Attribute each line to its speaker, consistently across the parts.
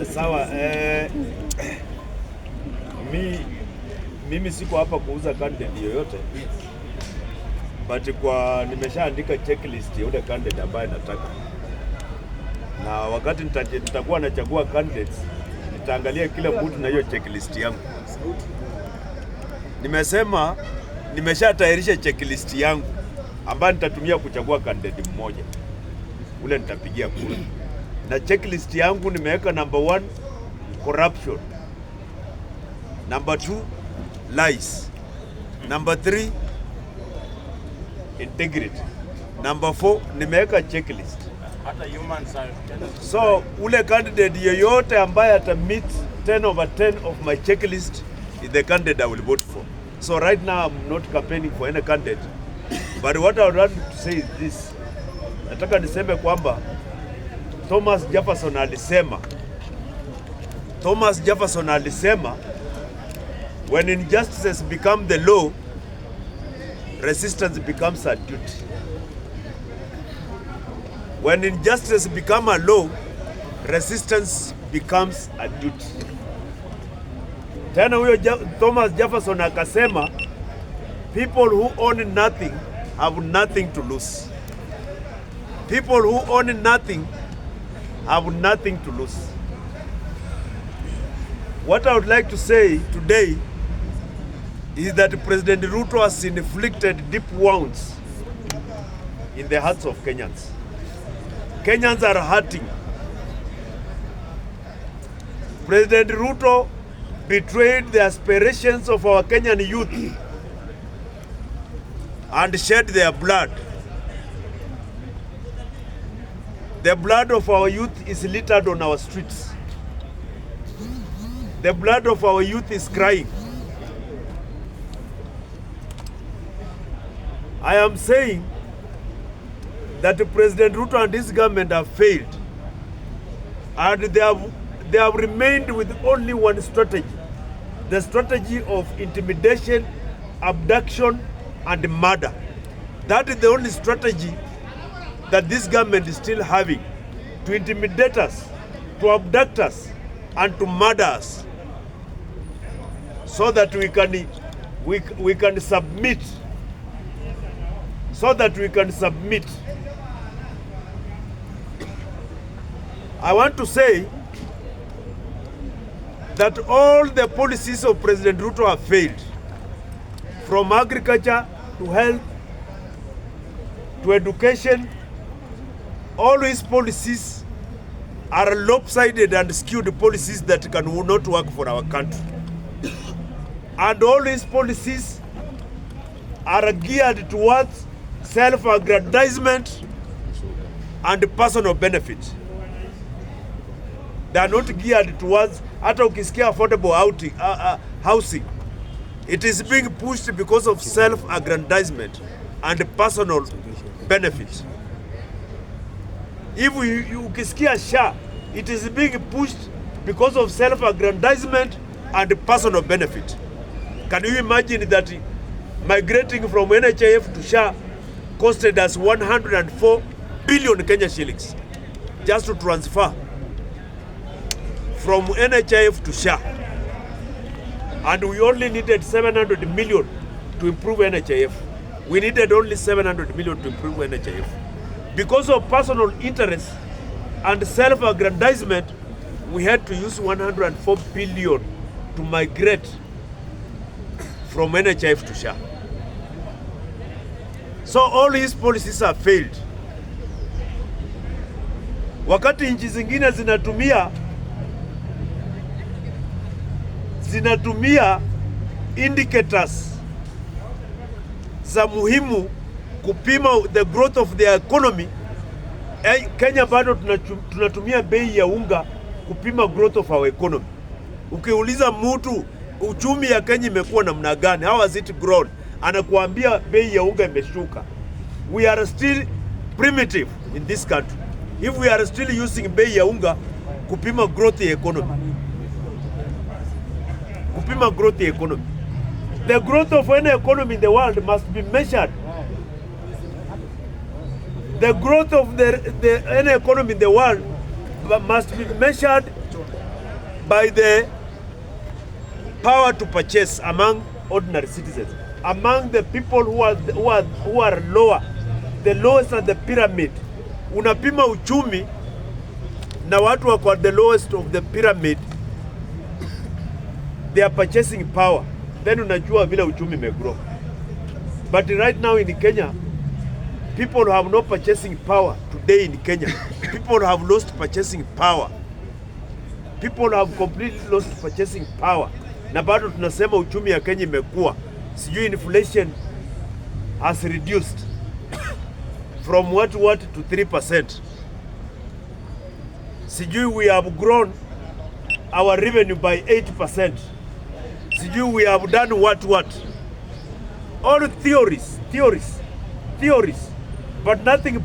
Speaker 1: Sawa, mimi siko hapa kuuza candidate yoyote, but nimeshaandika checklist ya ule candidate ambaye nataka, na wakati nitakuwa nachagua candidates nitaangalia kila mtu na hiyo checklist yangu. Nimesema nimeshatayarisha checklist yangu ambayo nitatumia kuchagua candidate mmoja ule nitapigia kura, na checklist yangu nimeweka number 1 corruption, number 2 lies, number 3 integrity, number 4 nimeweka checklist. So ule candidate yeyote ambaye ata meet 10 over 10 of my checklist is the candidate I will vote for. So right now I'm not campaigning for any candidate, but what I would like to say is this. Nataka niseme kwamba Thomas Jefferson alisema when injustices become the law, resistance becomes a duty. When injustice become a law, resistance becomes a duty. Tena huyo Thomas Jefferson akasema people who own nothing have nothing to lose. People who own nothing have nothing to lose. What I would like to say today is that President Ruto has inflicted deep wounds in the hearts of Kenyans. Kenyans are hurting. President Ruto betrayed the aspirations of our Kenyan youth and shed their blood. The blood of our youth is littered on our streets. The blood of our youth is crying. I am saying that President Ruto and his government have failed, and they have remained with only one strategy, the strategy of intimidation, abduction, and murder. That is the only strategy that this government is still having, to intimidate us, to abduct us, and to murder us, so that we can submit. So that we can submit. I want to say that all the policies of President Ruto have failed, from agriculture to health to education. All his policies are lopsided and skewed policies that will not work for our country. And all his policies are geared towards self-aggrandizement and personal benefit. They are not geared towards hata ukisikia affordable housing. It is being pushed because of self-aggrandizement and personal benefit. If ukisikia SHA, it is being pushed because of self-aggrandizement and personal benefit. Can you imagine that migrating from NHIF to SHA costed us 104 billion Kenya shillings just to transfer from NHIF to SHA, and we only needed 700 million to improve NHIF. We needed only 700 million to improve NHIF. Because of personal interest and self-aggrandizement, we had to use 104 billion to migrate from NHIF to SHA. So all his policies have failed. Wakati nchi zingine zinatumia indicators za muhimu kupima the growth of their economy, Kenya bado tunatumia bei ya unga kupima growth of our economy. Ukiuliza mtu uchumi ya Kenya imekuwa namna gani, how has it grown, anakuambia bei ya unga imeshuka. We are still primitive in this country if we are still using bei ya unga kupima growth ya economy. Kupima growth ya economy. The growth of any economy in the world must be measured. The growth of any economy in the world must be measured by the power to purchase among ordinary citizens, among the people who are lower, the lowest of the pyramid. Unapima uchumi na watu wako at the lowest of the pyramid, they are purchasing power, then unajua vile uchumi megrow. But right now in Kenya, people have no purchasing power. Today in Kenya, people have lost purchasing power. People have completely lost purchasing power. Na bado tunasema uchumi ya Kenya imekuwa. Sijui inflation has reduced from what to 3%. Sijui we have grown our revenue by 8%. Sijui we have done what. All theories, but nothing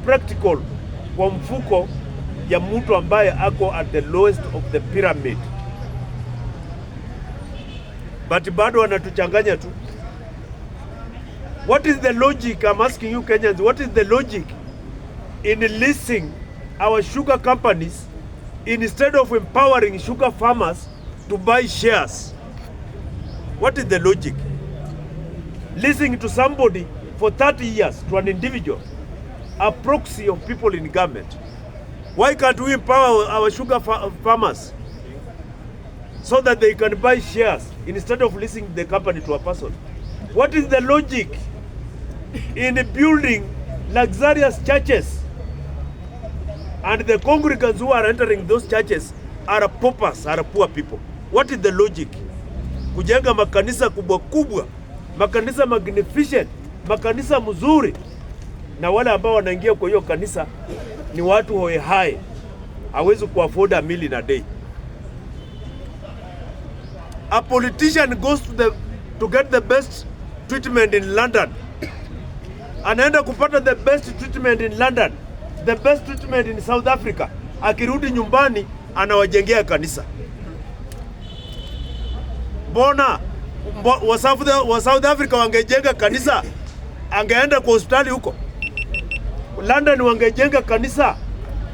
Speaker 1: practical kwa mfuko ya mtu ambaye ako at the lowest of the pyramid. But bado wanatuchanganya tu. What is the logic? I'm asking you Kenyans, what is the logic in leasing our sugar companies instead of empowering sugar farmers to buy shares? What is the logic? Leasing to somebody for 30 years, to an individual, a proxy of people in government. Why can't we empower our sugar farmers so that they can buy shares instead of leasing the company to a person? What is the logic in building luxurious churches and the congregants who are entering those churches are paupers, are poor people? What is the logic? Kujenga makanisa kubwa, makanisa magnificent, makanisa mzuri, na wale ambao wanaingia kwa hiyo kanisa ni watu hoe hai, hawezi kuafford a meal in a day. A politician goes to get the best treatment in London, anaenda kupata the best treatment in London, the best treatment in South Africa. Akirudi nyumbani anawajengea kanisa. Bona wa South Africa wangejenga kanisa, angeenda kwa hospitali huko. London wangejenga kanisa,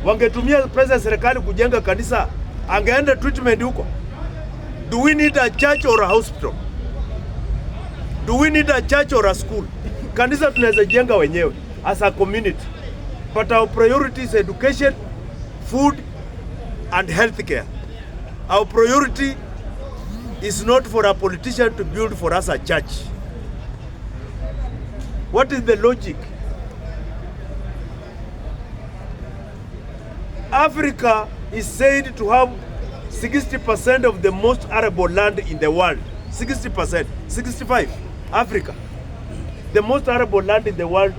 Speaker 1: wangetumia pesa ya serikali kujenga kanisa, angeenda treatment huko. Do we need a church or a hospital? Do we need a church or a school? Kanisa tunaweza jenga wenyewe as a community. But our priority is education, food and healthcare. Our priority is not for a politician to build for us a church. What is the logic? Africa is said to have 60% of the most arable land in the world. 60%, 65, Africa. The most arable land in the world,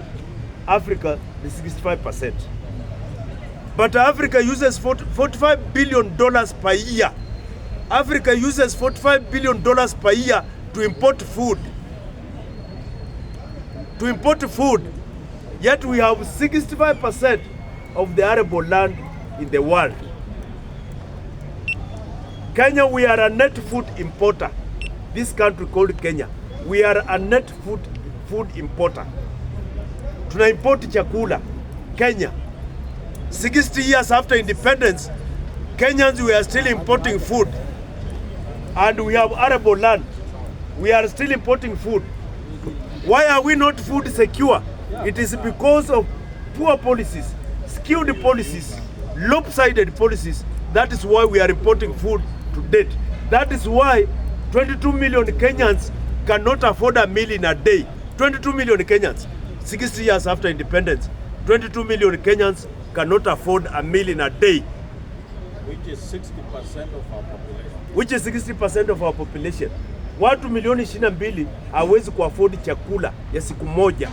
Speaker 1: Africa, is 65%. But Africa uses $45 billion per year. Africa uses $45 billion per year to import food. Yet we have 65% of the arable land in the world. Kenya, we are a net food importer. This country called Kenya, we are a net food importer. Tuna import chakula. Kenya, 60 years after independence, Kenyans, we are still importing food. And we have arable land. We are still importing food. Why are we not food secure? It is because of poor policies, skewed policies, lopsided policies. That is why we are importing food to date. That is why 22 million Kenyans cannot afford a meal in a day. 22 million Kenyans, 60 years after independence, 22 million Kenyans cannot afford a meal in a day.
Speaker 2: Which is 60% of our population.
Speaker 1: Which is 60% of our population. Watu milioni 22 hawezi kuafford chakula ya siku moja.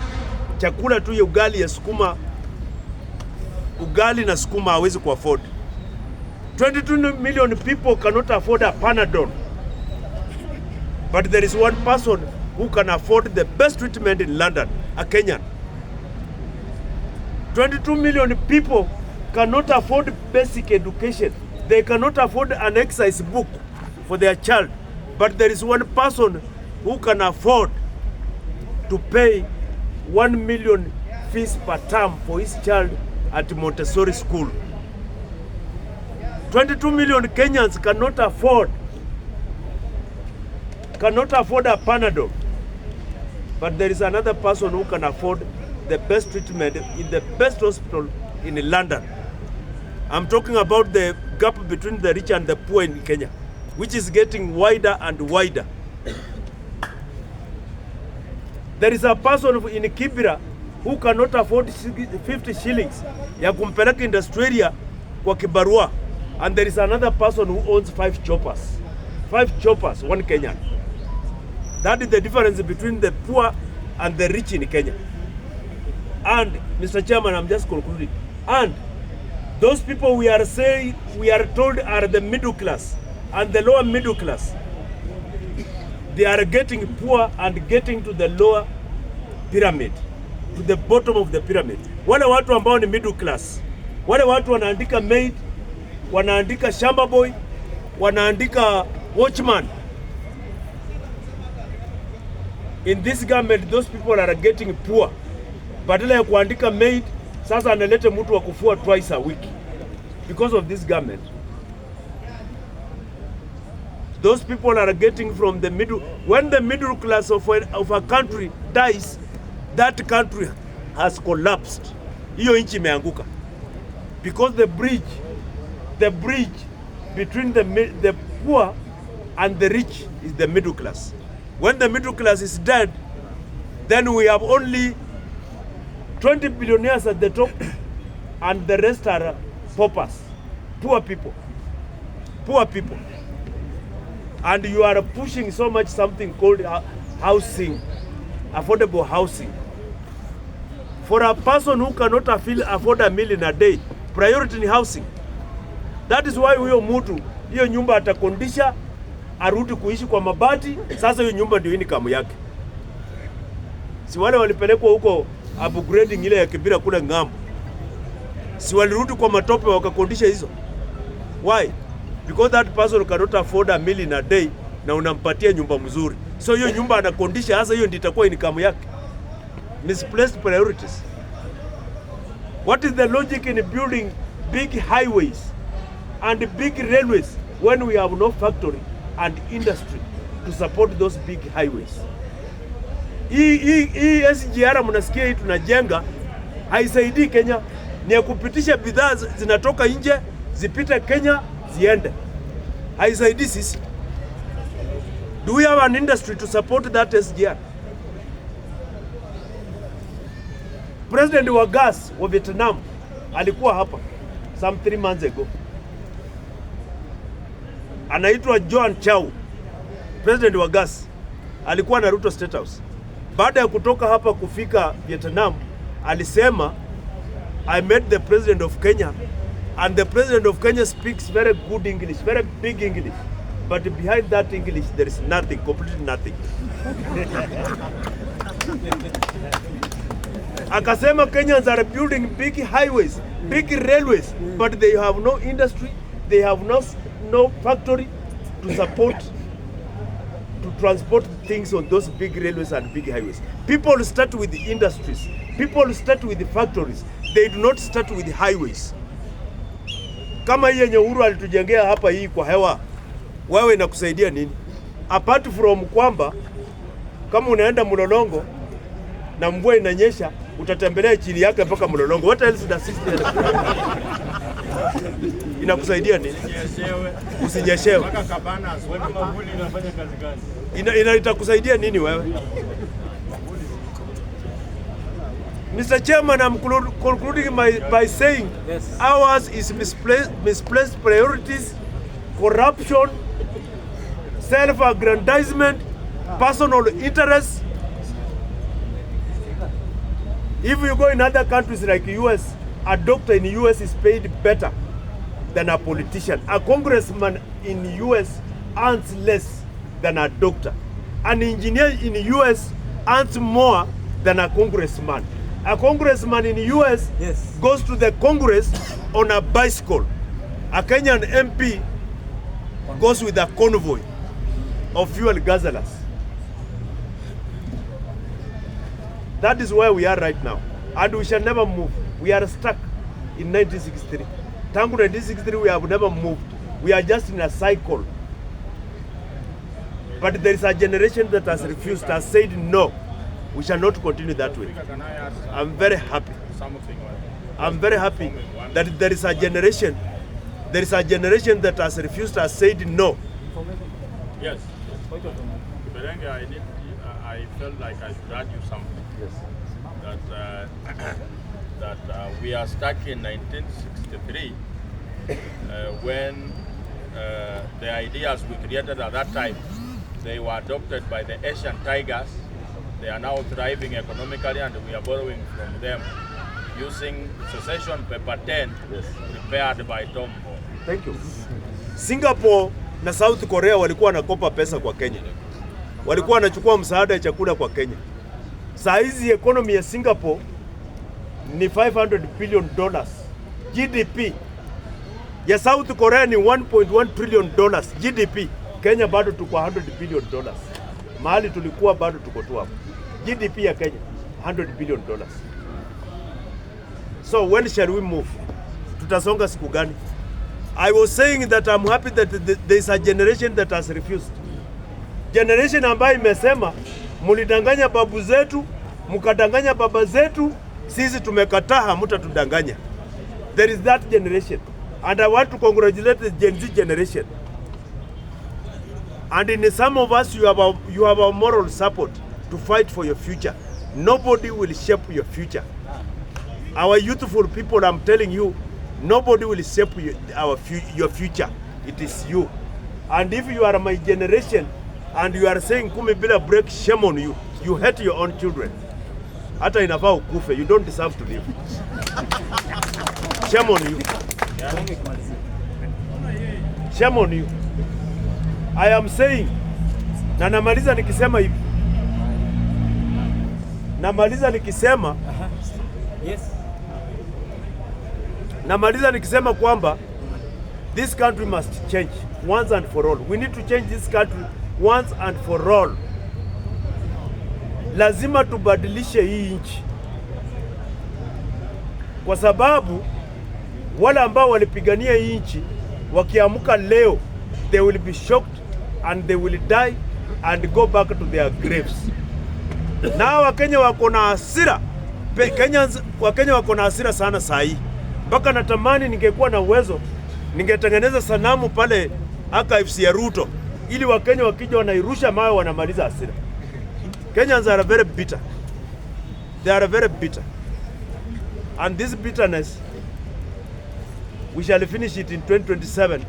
Speaker 1: Chakula tu ya ugali ya sukuma, ugali na sukuma hawezi kuafford. 22 million people cannot afford a Panadol. But there is one person who can afford the best treatment in London, a Kenyan. 22 million people cannot afford basic education. They cannot afford an exercise book for their child. But there is one person who can afford to pay 1 million fees per term for his child at Montessori school. 22 million Kenyans cannot afford a Panadol. But there is another person who can afford the best treatment in the best hospital in London. I'm talking about the gap between the rich and the poor in Kenya, which is getting wider and wider. There is a person in Kibera who cannot afford 50 shillings ya kumpeleka industrial kwa kibarua, and there is another person who owns 5 choppers. 5 choppers, 1 Kenyan. That is the difference between the poor and the rich in Kenya. And Mr. Chairman, I'm just concluding. And those people we are told are the middle class and the lower middle class. They are getting poor and getting to the lower pyramid, to the bottom of the pyramid. Wale watu ambao ni middle class, wale watu wanaandika maid, wanaandika shamba boy, wanaandika watchman. In this government, those people are getting poor. Badala ya kuandika maid, sasa analete mtu wa kufua twice a week. Because of this government. Those people are getting from the middle. When the middle class of a country dies, that country has collapsed. Hiyo nchi imeanguka. Because the bridge between the poor and the rich is the middle class. When the middle class is dead, then we have only 20 billionaires at the top and the rest are paupers, poor people. And you are pushing so much something called housing, affordable housing. For a person who cannot afford a meal in a day, priority in housing. That is why huyo mtu, hiyo nyumba atakondisha, arudi kuishi kwa mabati, sasa hiyo nyumba ndio income yake. Si wale walipelekwa huko upgrading ile ya Kibera kule ngambo, si walirudi kwa matope wakakondisha hizo? Why? Because that person cannot afford a meal in a day na unampatia nyumba mzuri. So hiyo nyumba anakondisha, hasa hiyo ndio itakuwa income yake. Misplaced priorities. What is the logic in building big highways and big railways when we have no factory and industry to support those big highways? Hii SGR mnasikia hii tunajenga haisaidii Kenya, ni ya kupitisha bidhaa zinatoka nje zipite Kenya ziende. Haisaidii sisi. Do we have an industry to support that SGR? President wa gas wa Vietnam alikuwa hapa some 3 months ago. Anaitwa John Chow. President wa gas alikuwa na Ruto State House. Baada ya kutoka hapa kufika Vietnam, alisema I met the president of Kenya and the president of Kenya speaks very good English, very big English. But behind that English there is nothing, completely nothing. Akasema Kenyans are building big highways, big railways, but they have no industry, they have no factory to support, to transport things on those big railways and big highways. People start with the industries, people start with the factories, they do not start with the highways. Kama hii yenye Uhuru alitujengea hapa hii kwa hewa, wewe inakusaidia nini? Apart from kwamba kama unaenda Mlolongo na mvua inanyesha, utatembelea chini yake mpaka Mlolongo. What else does system? Inakusaidia nini? Usinyeshewe. Mpaka kabana wewe mavuli inafanya kazi gani? Itakusaidia nini wewe? Mr. Chairman, I'm concluding by saying yes. Ours is misplaced priorities, corruption, self-aggrandizement, personal interests. If you go in other countries like US, a doctor in US is paid better than a politician. A congressman in US earns less than a doctor. An engineer in US earns more than a congressman. A congressman in US goes to the Congress on a bicycle. A Kenyan MP goes with a convoy of fuel guzzlers. That is where we are right now. And we shall never move. We are stuck in 1963. Tangu 1963 we have never moved. We are just in a cycle. But there is a generation that has refused, has said no. We shall not continue that way. I'm very happy. I'm very happy that there is a generation that has refused, has said no.
Speaker 2: Yes. I felt like I should add you something.
Speaker 1: Yes.
Speaker 2: That we are stuck in 1963 when the ideas we created at that time, they were adopted by the Asian tigers. They are now thriving economically, and we are borrowing from them using secession paper 10 prepared by Tom.
Speaker 1: Thank you. Singapore na South Korea walikuwa wanakopa pesa kwa Kenya. Walikuwa wanachukua msaada ya chakula kwa Kenya. Saa hizi economy ya Singapore ni $500 billion. GDP ya South Korea ni $1.1 trillion. GDP Kenya bado tuko $100 billion. Mahali tulikuwa bado tuko tu hapo. GDP ya Kenya $100 billion. So when shall we move? Tutasonga siku gani? I was saying that I'm happy that there is a generation that has refused. Generation ambayo imesema mulidanganya babu zetu, mukadanganya baba zetu, sisi tumekataa, hamutatudanganya. There is that generation. And I want to congratulate the Gen Z generation. And in some of us, you have a moral support to fight for your future. Nobody will shape your future. Our youthful people, I'm telling you, nobody will shape your future. It is you. And if you are my generation and you are saying kumi bila break, shame on you. You hate your own children. Hata inafaa ukufe. You don't deserve to live. Shame on you. Shame on you. I am saying, na namaliza nikisema hivi. Namaliza nikisema
Speaker 3: yes.
Speaker 1: Namaliza nikisema kwamba this country must change once and for all. We need to change this country once and for all. Lazima tubadilishe hii nchi, kwa sababu wale ambao walipigania hii nchi wakiamuka leo, they will be shocked and they will die and go back to their graves. Na Wakenya wako na hasira. Wakenya wako na hasira sana saa hii. Mpaka natamani ningekuwa na uwezo, ningetengeneza sanamu pale archives ya Ruto, ili Wakenya wakija wanairusha mawe wanamaliza hasira. Kenyans are very bitter. They are very bitter. And this bitterness, we shall finish it in 2027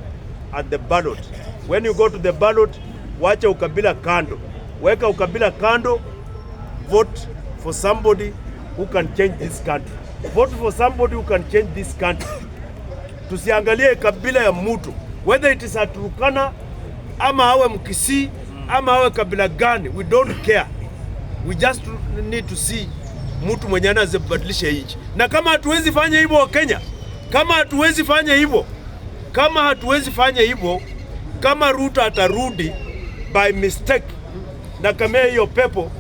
Speaker 1: at the ballot. When you go to the ballot, wacha ukabila kando. Weka ukabila kando, vote for somebody who can change this country. Vote for somebody who can change this country. Tusiangalie kabila ya mtu, whether it is a Turkana, ama awe Mkisii, ama awe kabila gani, we don't care. We just need to see mtu mwenye anazibadilisha nchi. Na kama hatuwezi fanya hivyo Wakenya, kama hatuwezi fanya hivyo, kama Ruto atarudi by mistake na kama hiyo pepo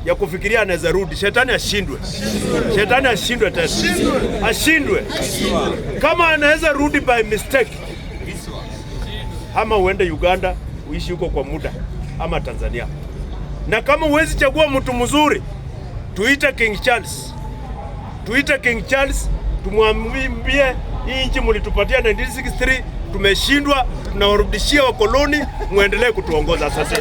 Speaker 1: ya kufikiria anaweza rudi, shetani ashindwe. Shetani ashindwe tena. Ashindwe. Kama anaweza rudi by mistake, ama uende Uganda uishi huko kwa muda, ama Tanzania. Na kama huwezi chagua mtu mzuri, tuite King Charles. Tuite King Charles, tumwambie hii nchi mlitupatia 1963, tumeshindwa, tunawarudishia wakoloni, muendelee kutuongoza sasa.